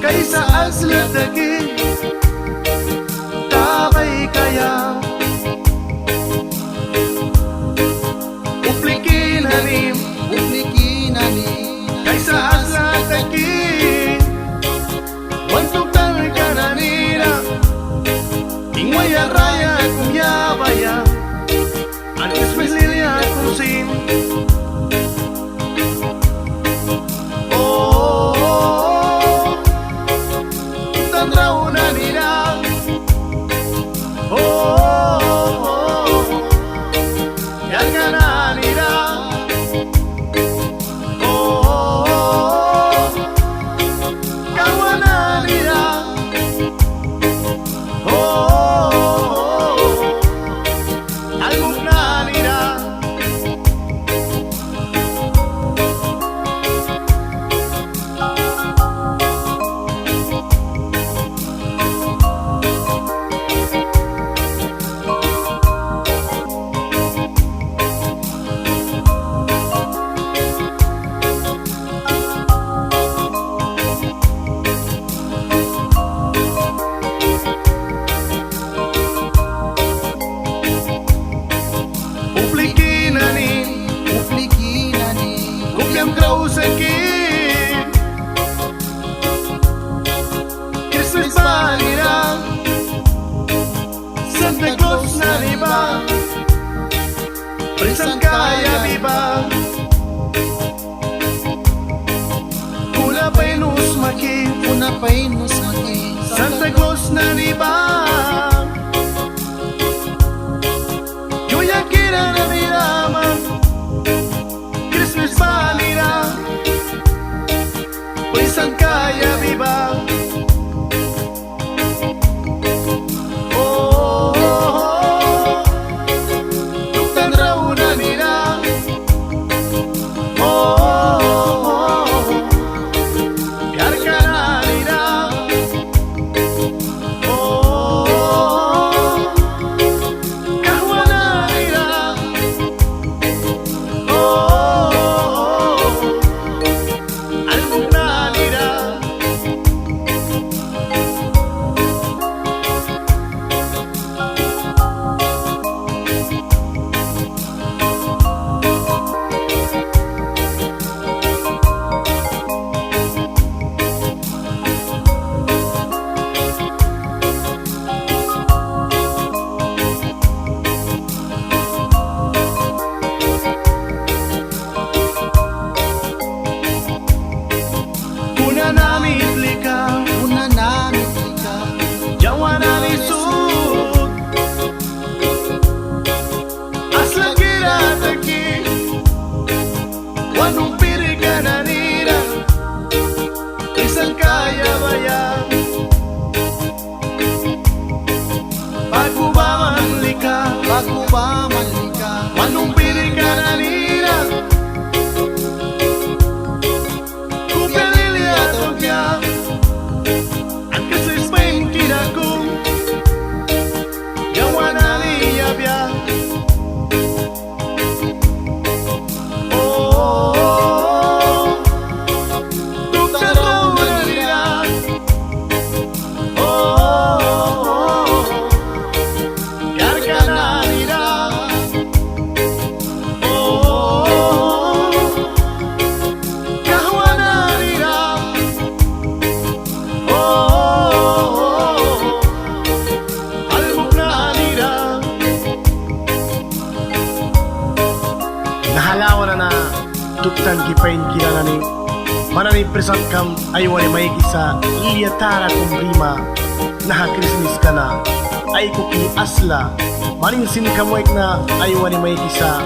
kaysa asladagi tabay kaya uplikin hanim kaysa asladagi wantutan kananira ingwaya raya kumyabaya antes meslilya kusin Santa Claus na riba Prisang kaya viva Kuna pa'y nus maki Santa Claus na riba Yuya kira na mirama Christmas valira Prisang kaya viva Una namin lika Yawa na lisod Asla kira taki Wanong piri ka na nira Isang kaya bayan Bago ba man lika Wanong piri ka na nira Nahalawan na tuktan kipain kinanani manani present kam aywani may kisa iliyatara kumbrima naha Christmas ka na ay kuki asla maninsin kamoik na aywani may kisa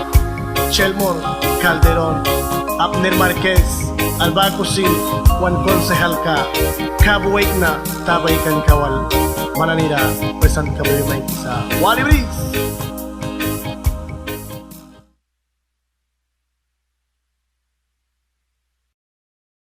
Chelmore Calderon Abner Marquez Albacosin Juan Consejal ka kabuwik na tabay kan kawal mananira present kamoy may kisa Wally Breeze.